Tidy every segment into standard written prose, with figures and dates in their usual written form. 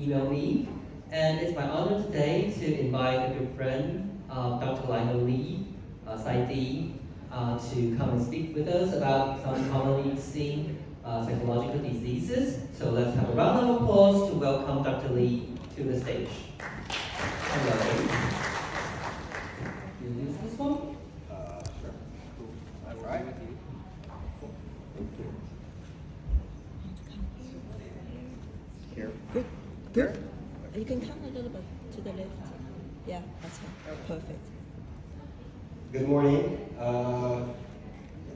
email me. And it's my honor today to invite a good friend, Dr. Lionel Lee, PsyD, to come and speak with us about some commonly seen psychological diseases. So let's have a round of applause to welcome Dr. Lee to the stage. Hello. You use this one? Sure. Cool. All right. Thank you. Here. Good. Here? Good. You can come a little bit to the left. Yeah, that's fine. Perfect. Good morning.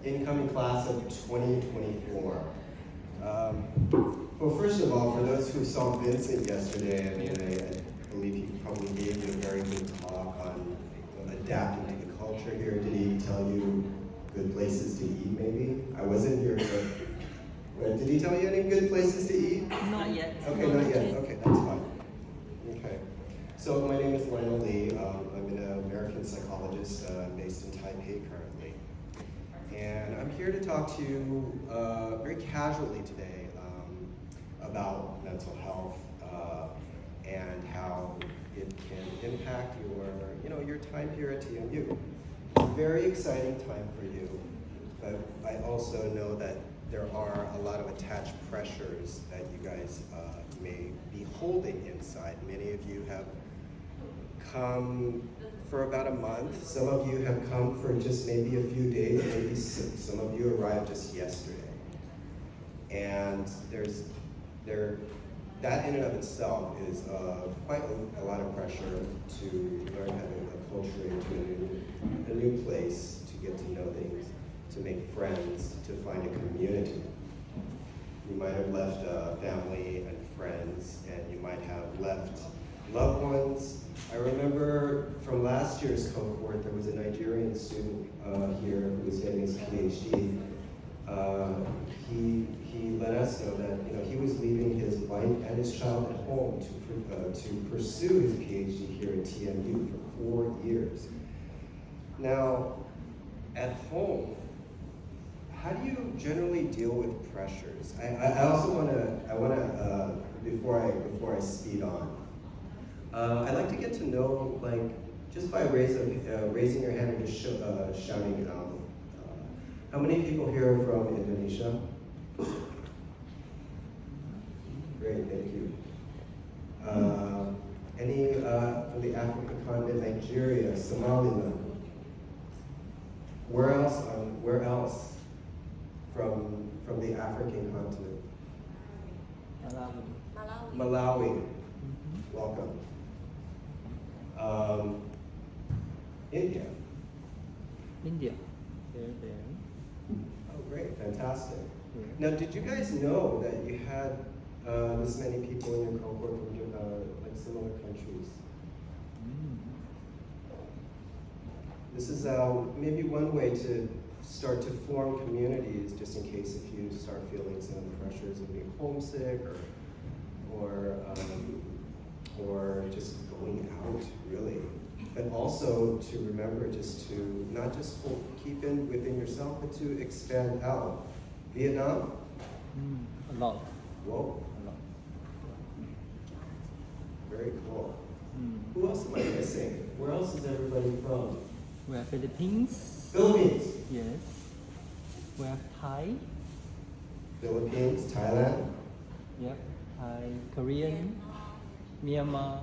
Incoming class of 2024. Well, first of all, for those who saw Vincent yesterday, I believe he probably gave you a very good talk on adapting to the culture here. Did he tell you good places to eat, maybe? I wasn't here, but did he tell you any good places to eat? Not yet. Okay, not yet. Okay, that's fine. Okay. So my name is Lionel Lee. I'm an American psychologist based in Taipei currently. And I'm here to talk to you very casually today about mental health and how it can impact your time here at TMU. Very exciting time for you, but I also know that there are a lot of attached pressures that you guys may be holding inside. Many of you have come for about a month. Some of you have come for just maybe a few days. Maybe some of you arrived just yesterday. And that in and of itself is quite a lot of pressure to learn how to acculturate into a new place, to get to know things, to make friends, to find a community. You might have left family and friends, and you might have left loved ones. I remember from last year's cohort, there was a Nigerian student here who was getting his PhD. He let us know that he was leaving his wife and his child at home to pursue his PhD here at TMU for 4 years. Now, at home, how do you generally deal with pressures? I also want to before I speed on, I'd like to get to know, just by raising your hand and just shouting out. How many people here are from Indonesia? Great, thank you. Any from the African continent, Nigeria, Somaliland? Where else from the African continent? Malawi. Welcome. India. There. Oh, great, fantastic. Now, did you guys know that you had this many people in your cohort from similar countries? This is maybe one way to start to form communities, just in case if you start feeling some of the pressures of being homesick or just going out, really. But also to remember just to not just keep within yourself, but to expand out. Vietnam? A lot. Whoa. A lot. Very cool. Who else am I missing? Where else is everybody from? We have Philippines. Philippines. Yes. We have Thai. Philippines, Thailand, Yep. Thai, Korean, Myanmar.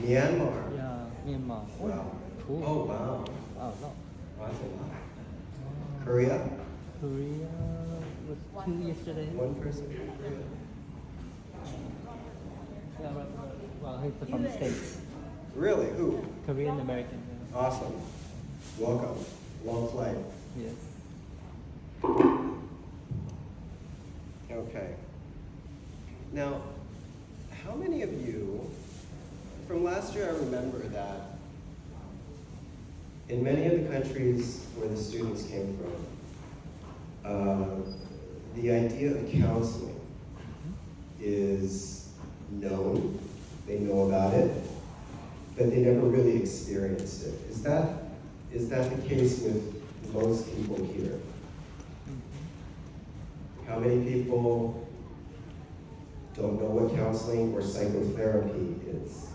Myanmar. Yeah, Myanmar. Wow. Cool. Oh, wow. Wow, a lot. That's a lot. Korea? Korea was 2 yesterday. One person from Korea. Yeah, right. Well, he's from the States. Really? Who? Korean American. Yeah. Awesome. Welcome. Long flight. Yes. Okay. Now, how many of you, from last year I remember that in many of the countries where the students came from, the idea of counseling is known, they know about it, but they never really experienced it. Is that the case with most people here? How many people don't know what counseling or psychotherapy is.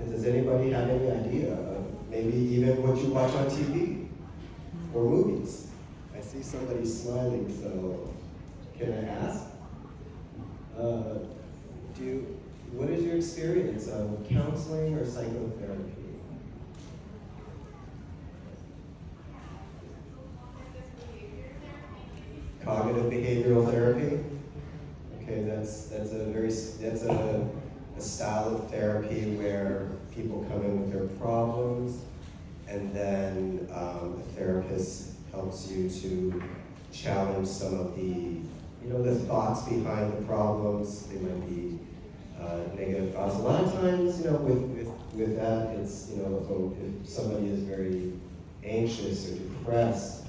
And does anybody have any idea of maybe even what you watch on TV or movies? I see somebody smiling, so can I ask? What is your experience of counseling or psychotherapy? Cognitive behavioral therapy? Okay, that's a style of therapy where people come in with their problems, and then a therapist helps you to challenge some of the thoughts behind the problems. They might be negative thoughts. A lot of times, with that, it's, if somebody is very anxious or depressed,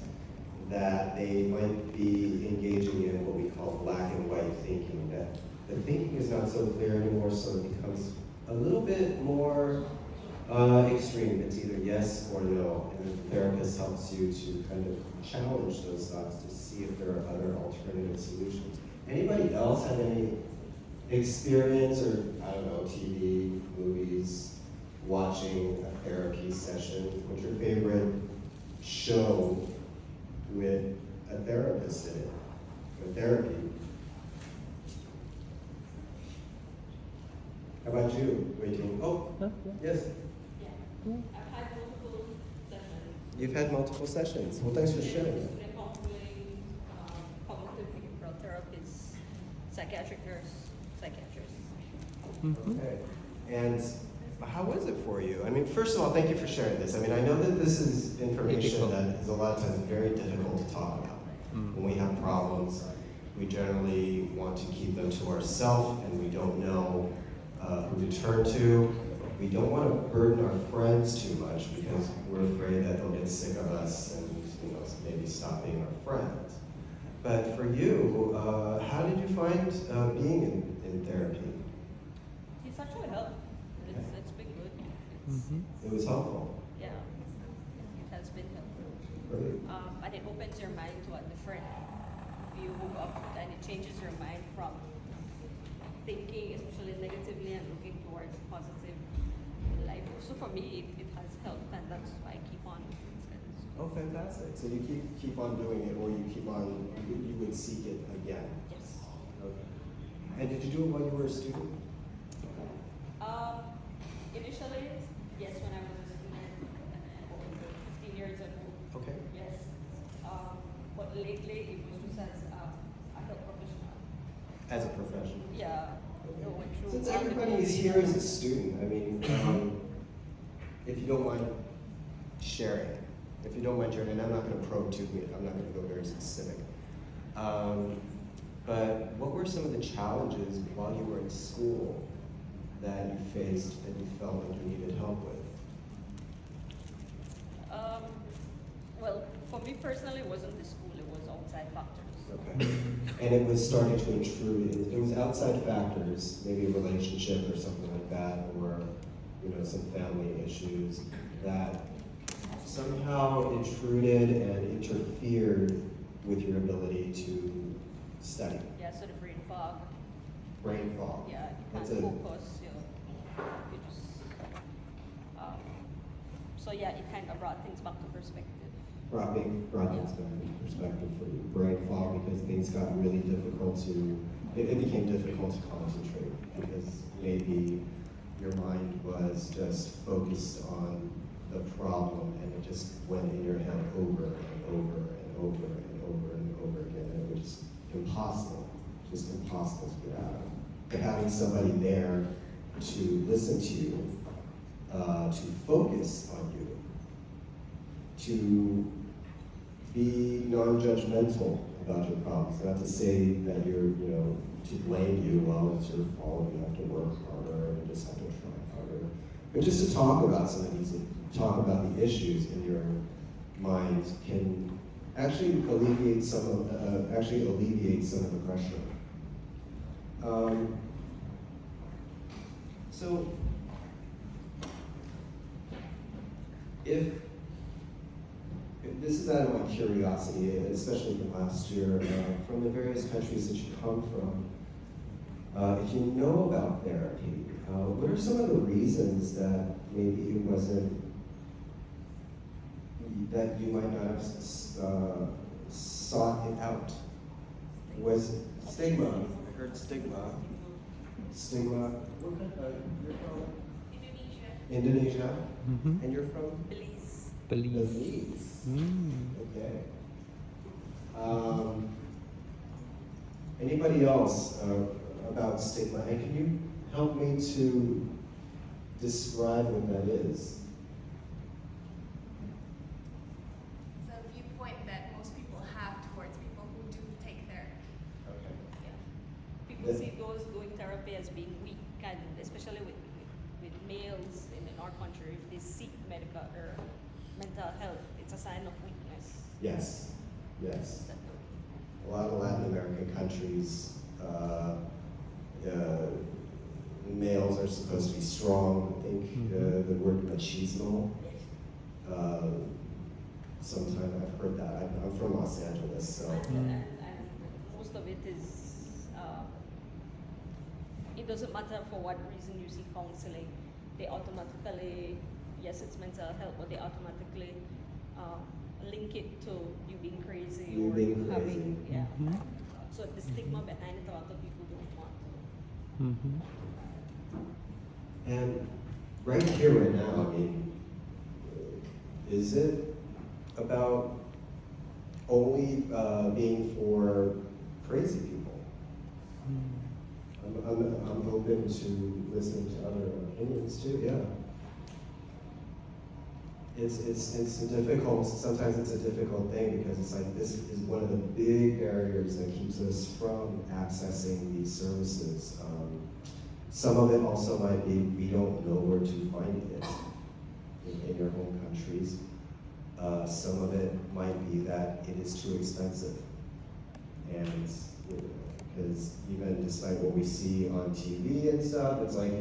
that they might be engaging in what we call black and white thinking, that the thinking is not so clear anymore, so it becomes a little bit more extreme. It's either yes or no, and the therapist helps you to kind of challenge those thoughts to see if there are other alternative solutions. Anybody else have any experience, or I don't know, TV, movies, watching a therapy session? What's your favorite show with a therapist in it, or therapy? How about you, Wei-Ting? Oh, Huh? Yeah. yes. Yeah. I've had multiple sessions. You've had multiple sessions. Well, thanks for sharing that. Student counseling, cognitive behavioral therapists, psychiatric nurse, psychiatrist. Mm-hmm. Okay. And how was it for you? I mean, first of all, thank you for sharing this. I mean, I know that this is information Difficult. that is a lot of times very difficult to talk about. When we have problems, we generally want to keep them to ourselves, and we don't know who to turn to. We don't want to burden our friends too much because we're afraid that they'll get sick of us and maybe stop being our friends. But for you, how did you find being in therapy? It's actually helped. It's been good. Mm-hmm. It was helpful. Yeah, it has been helpful. Really? And it opens your mind to a different view of, and it changes your mind from thinking, especially negatively, and looking towards positive in life. So for me, it has helped, and that's why I keep on. Oh, fantastic. So you keep on doing it, or you would seek it again? Yes. Okay. And did you do it while you were a student? Initially, yes, when I was a student, 15 years ago. Okay. Yes. But lately, it was just as a health professional. As a professional? Yeah. I went through Since all the everybody is movies. here as a student, I mean, if you don't mind sharing, if you don't mind sharing, and I'm not going to probe too much, I'm not going to go very specific. But what were some of the challenges while you were in school that you faced that you felt like you needed help with? Well, for me personally, it wasn't the school, it was outside factors. Okay. And it was starting to intrude. It was outside factors, maybe a relationship or something like that, or some family issues that somehow intruded and interfered with your ability to study. Yeah, so the brain fog. Brain fog. Yeah, you That's can't a- focus. You just. So yeah, it kind of brought things back to perspective. brought things back into perspective for you. Brain fog, because things got really difficult it became difficult to concentrate because maybe your mind was just focused on the problem and it just went in your head over and over and over and over and over again, and it was just impossible to get out of. But having somebody there to listen to you, to focus on you, to be non-judgmental about your problems, not to say that to blame you, well, it's your fault, you have to work harder, and you just have to try harder. But just to talk about some of these, talk about the issues in your mind can actually alleviate some of the pressure. So, this is is out of my curiosity, especially from last year, from the various countries that you come from. If you know about therapy, what are some of the reasons that maybe it wasn't, that you might not have sought it out? Was stigma? I heard stigma. Stigma. What country? You're from? Indonesia. Mm-hmm. And you're from? Belize. Belize. Belize. Mm. Okay. Anybody else about stigma? And can you help me to describe what that is? It's a viewpoint that most people have towards people who do take therapy. Okay. Yeah. People see those doing therapy as being weak, and especially with males in our country, if they seek medical or mental health, it's a sign of weakness. Yes. Yes. A lot of Latin American countries, males are supposed to be strong. I think the word machismo. Sometimes I've heard that. I'm from Los Angeles, so. And most of it is, it doesn't matter for what reason you seek counseling. They automatically, yes, it's mental health, but they automatically link it to you being crazy You or being you crazy. having, yeah. Mhm. So the stigma behind it, a lot of people don't want to. Mm-hmm. And right here, right now, I mean, is it about only being for crazy people? I'm open to listening to other opinions too. Yeah. It's a difficult. Sometimes it's a difficult thing because it's like this is one of the big barriers that keeps us from accessing these services. Some of it also might be we don't know where to find it in your home countries. Some of it might be that it is too expensive, and because even despite what we see on TV and stuff, it's like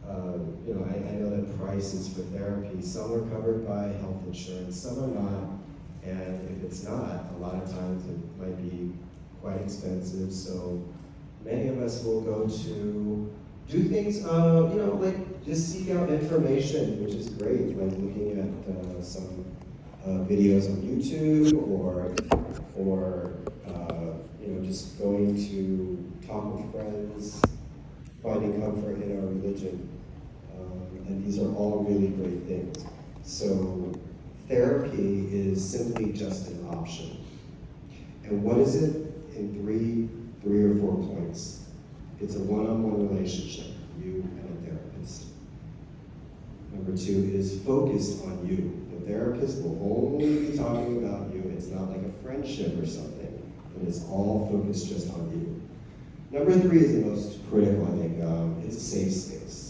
I know that prices for therapy, some are covered by health insurance, some are not, and if it's not, a lot of times it might be quite expensive. So many of us will go to do things, like just seek out information, which is great, like looking at some videos on YouTube or just going to talk with friends, finding comfort in our religion. And these are all really great things. So therapy is simply just an option. And what is it in three or 4 points? It's a one-on-one relationship, you and a therapist. Number 2, it is focused on you. The therapist will only be talking about you. It's not like a friendship or something. It is all focused just on you. Number 3 is the most critical, I think. It's a safe space.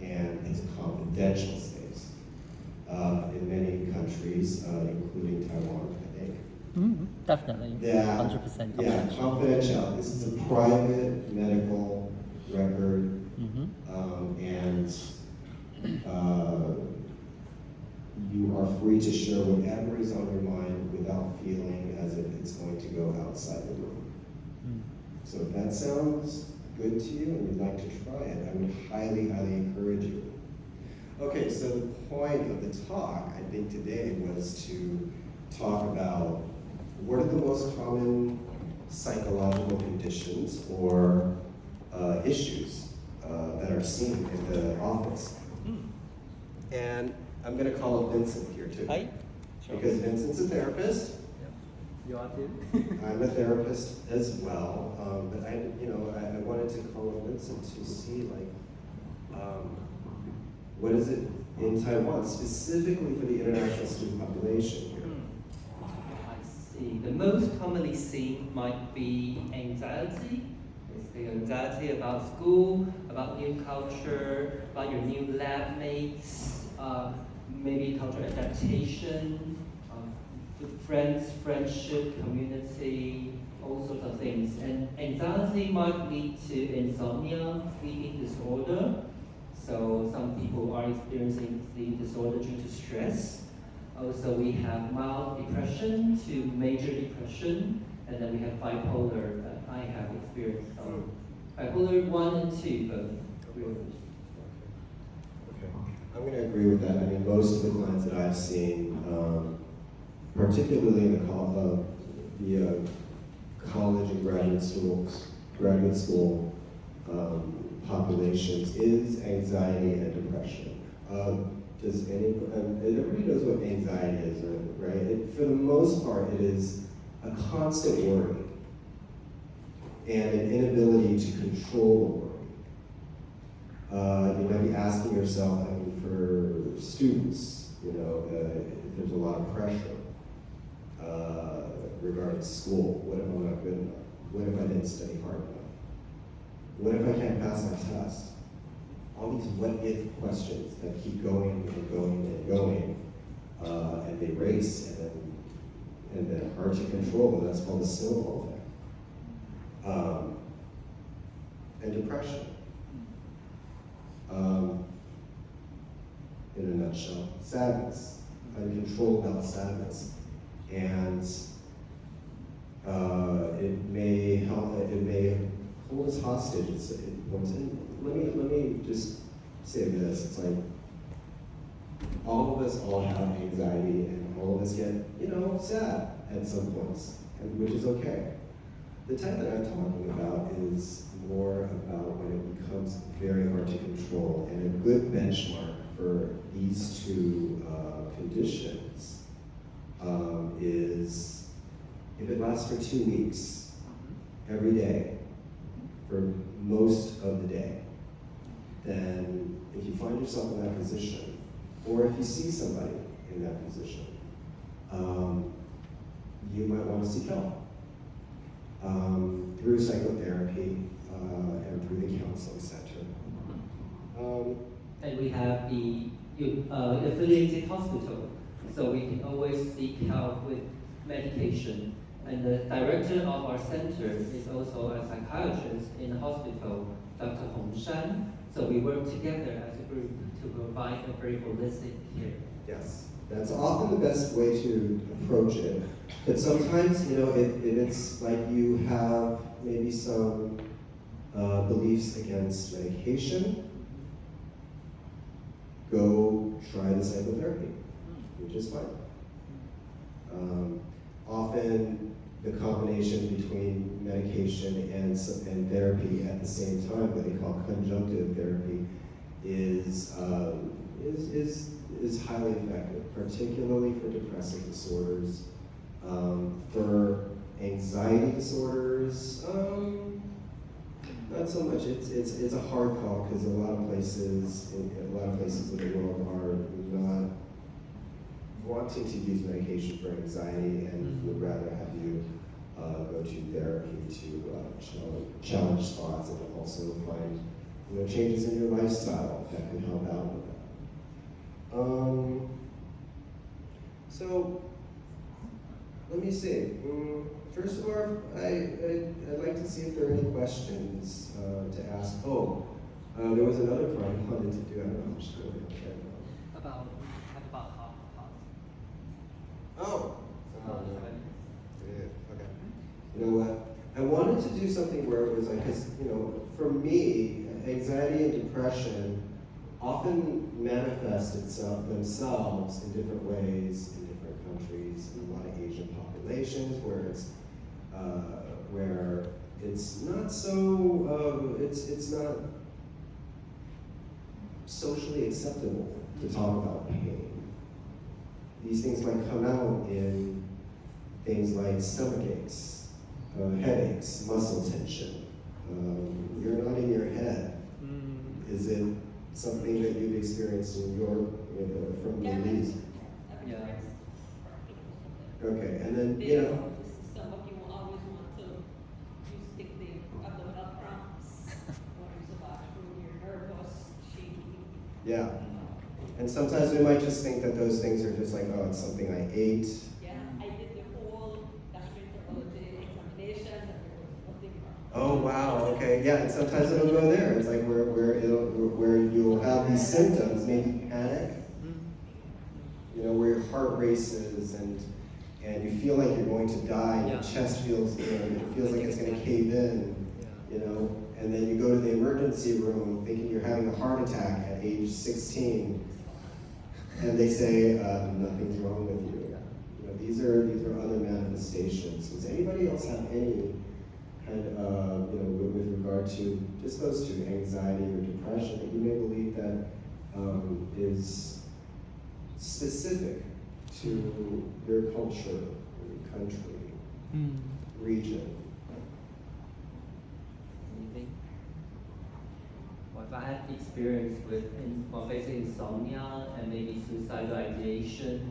And it's a confidential space. In many countries, including Taiwan, I think. Mm, definitely. Yeah, 100% yeah, confidential. This is a private medical record, and you are free to share whatever is on your mind without feeling as if it's going to go outside the room. So if that sounds good to you and you'd like to try it, I would highly, highly encourage you. Okay, so the point of the talk, I think today, was to talk about what are the most common psychological conditions or issues that are seen in the office. And I'm going to call up Vincent here too. Hi. Because Vincent's a therapist. You are too? I'm a therapist as well, but I wanted to call up Vincent to see what is it in Taiwan, specifically for the international student population here. I see. The most commonly seen might be anxiety. It's the anxiety about school, about new culture, about your new lab mates, maybe cultural adaptation, friends, friendship, community, all sorts of things. And anxiety might lead to insomnia, sleeping disorder. So some people are experiencing sleep disorder due to stress. Also, we have mild depression to major depression, and then we have bipolar that I have experienced. So bipolar 1 and 2 both. Okay. I'm going to agree with that. I mean, most of the clients that I've seen, particularly in the college and graduate school populations, is anxiety and depression. Everybody knows what anxiety is, right? For the most part, it is a constant worry and an inability to control the worry. You might be asking yourself, I mean, for students, if there's a lot of pressure regarding school. What if I'm not good enough? What if I didn't study hard enough? What if I can't pass my test? All these what-if questions that keep going and going and going, and they race, and then hard to control, and that's called the snowball effect. And depression. In a nutshell, sadness, uncontrollable sadness, and it may hold us hostage. Let me just say this: it's like all of us all have anxiety, and all of us get sad at some points, which is okay. The type that I'm talking about is more about when it becomes very hard to control, and a good benchmark for these two conditions is if it lasts for 2 weeks, every day, for most of the day, then if you find yourself in that position, or if you see somebody in that position, you might want to seek help through psychotherapy and through the counseling center. And we have the affiliated hospital, so we can always seek help with medication. And the director of our center is also a psychiatrist in the hospital, Dr. Hong Shan. So we work together as a group to provide a very holistic care. Yes, that's often the best way to approach it. But sometimes, if it's like you have maybe some beliefs against medication, go try the psychotherapy, which is fine. Often the combination between medication and therapy at the same time, what they call conjunctive therapy, is highly effective, particularly for depressive disorders. For anxiety disorders, not so much. It's a hard call because a lot of places in the world are not wanting to use medication for anxiety and would rather have you go to therapy to challenge thoughts and also find changes in your lifestyle that can help out with that. So let me see. First of all, I'd like to see if there are any questions to ask. There was another part I wanted to do. I don't know how much time we have now. About half. Oh. Yeah, okay. You know what? I wanted to do something where it was like, because, for me, anxiety and depression often manifest themselves in different ways in different countries, in a lot of Asian populations where it's not so, it's not socially acceptable to talk about pain. These things might come out in things like stomach aches, headaches, muscle tension. You're nodding your head. Is it something that you've experienced in your from your knees? Yeah. Okay, and then Stomach, you will always want to stick the abdominal cramps, or use the bathroom, you're nervous, shaky. yeah. And sometimes we might just think that those things are just like, oh, it's something I ate. Yeah, I did the whole gastroenterology examination and there was nothing wrong. Oh wow, okay, yeah, and sometimes it'll go there. It's like where you'll have these symptoms, maybe panic, you know, where your heart races and you feel like you're going to die, and Yeah. your chest feels, you know, it feels like it's going to cave in, Yeah. you know, and then you go to the emergency room thinking you're having a heart attack at age 16, and they say nothing's wrong with you. You know, these are other manifestations. Does anybody else have any kind of, you know, with regard to just those two, anxiety or depression, that you may believe that is specific to your culture, your country, Mm. region? Anything? Well, if I had experience with basic insomnia and maybe suicidal ideations,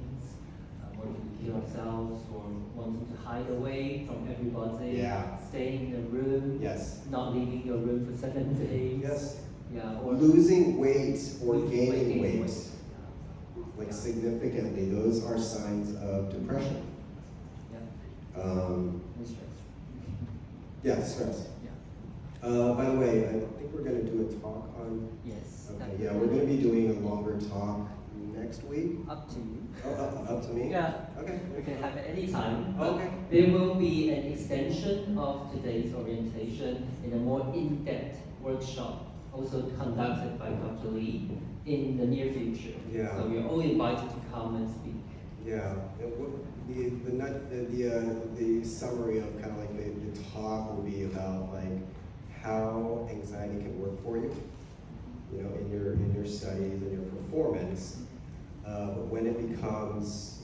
wanting to kill ourselves or wanting to hide away from everybody, Yeah. staying in a room, Yes. not leaving your room for 7 days. Yes. Yeah, or Losing weight or losing gaining weight, Yeah. like significantly, those are signs of depression. Yeah. Um, And stress. yeah, stress. Yeah. By the way, I think we're going to do a talk on. Yes. Okay, yeah, we're going to be doing a longer talk next week. Up to you. Oh, up to me? Yeah. Okay. We can have it anytime. Okay. There will be an extension of today's orientation in a more in-depth workshop, also conducted by Dr. Lee in the near future. Yeah. So you're all invited to come and speak. Yeah. The summary of kind of like the talk will be about like how anxiety can work for you, you know, in your studies and your performance. But when it becomes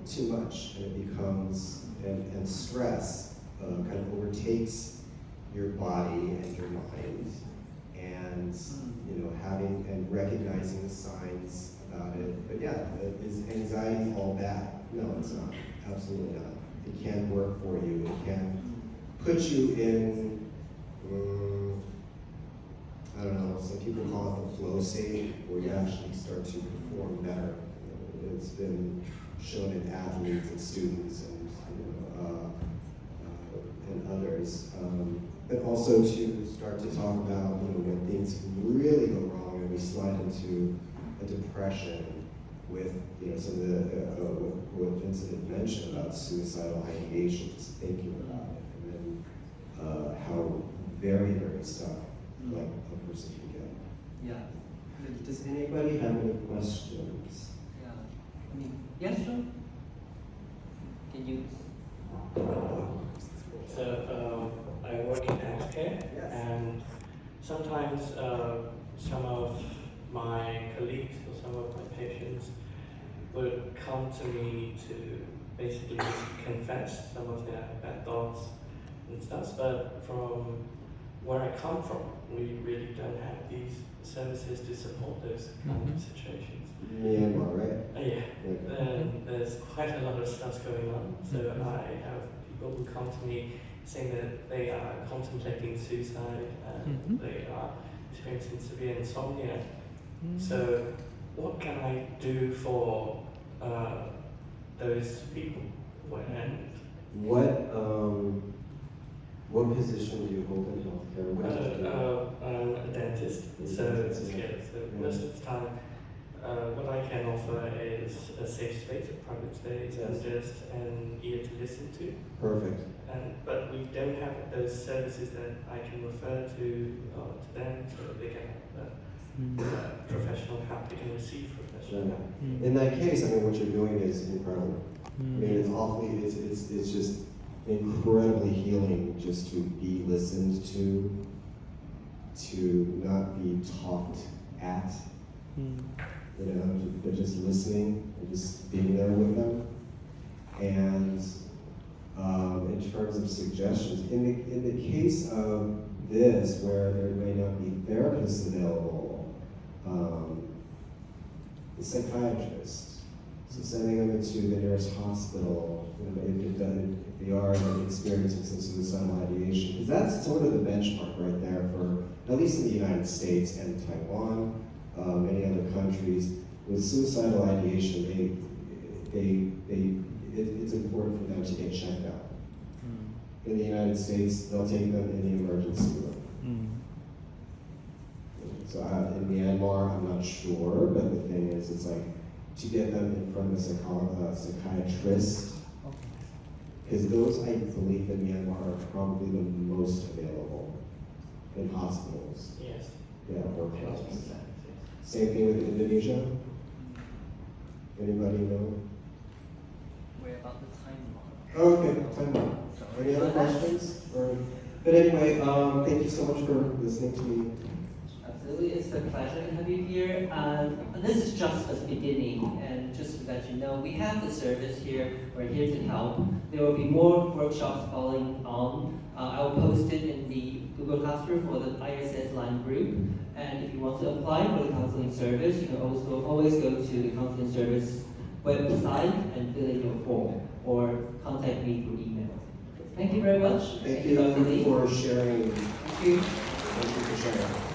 too much and it becomes and stress kind of overtakes your body and your mind, and you know, having and recognizing the signs about it. But yeah, is anxiety all bad? No, it's not. Absolutely not. It can work for you. It can put you in, I don't know, some people call it the flow state, where you actually start to perform better. You know, it's been shown in athletes and students and, you know, and others. But also to start to talk about, you know, when things really go wrong and we slide into a depression with, you know, some of the, what Vincent had mentioned about suicidal ideations, thinking about it, and then how very, very stuck like a person can get. Yeah. Does anybody have any questions? Yeah. I mean, yes, sure. Can you? So I work in healthcare, Yes. and sometimes some of my colleagues or some of my patients would come to me to basically confess some of their bad thoughts and stuff. But from where I come from, we really don't have these services to support those kind of situations. Myanmar, right? Yeah, and there's quite a lot of stuff going on. So I have people who come to me saying that they are contemplating suicide and they are experiencing severe insomnia. So what can I do for those people? What position do you hold in healthcare? What do you do? I'm a dentist, so most of the time what I can offer is a safe space, a private space, and just an ear to listen to. Perfect. But we don't have those services that I can refer to them, so they can have professional help, they can receive professional help. In that case, I mean, what you're doing is incredible. I mean, it's awfully, it's just incredibly healing just to be listened to not be talked at, you know, but just listening and just being there with them. And in terms of suggestions, in the case of this, where there may not be therapists available, the psychiatrist, so sending them into the nearest hospital, you know, if they are experiencing some suicidal ideation, because that's sort of the benchmark right there for, at least in the United States and Taiwan, many other countries, with suicidal ideation, it's important for them to get checked out. In the United States, they'll take them in the emergency room. So in Myanmar, I'm not sure, but the thing is, it's like to get them in front of a psychiatrist, because those, I believe, in Myanmar are probably the most available in hospitals. Yes. Yeah, or Hospital hospitals. settings, yes. Same thing with Indonesia? Anybody know? We're about the time mark. Oh, okay, time out. Any other questions? But anyway, thank you so much for listening to me. Absolutely, it's a pleasure to have you here. And this is just the beginning. And just to let you know, we have the service here. We're here to help. There will be more workshops following on. I will post it in the Google Classroom for the ISS line group. And if you want to apply for the counseling service, you can also always go to the counseling service website and fill in your form, or contact me through email. Thank you very much. Thank you Dr. Lee. for sharing. Thank you. Thank you for sharing.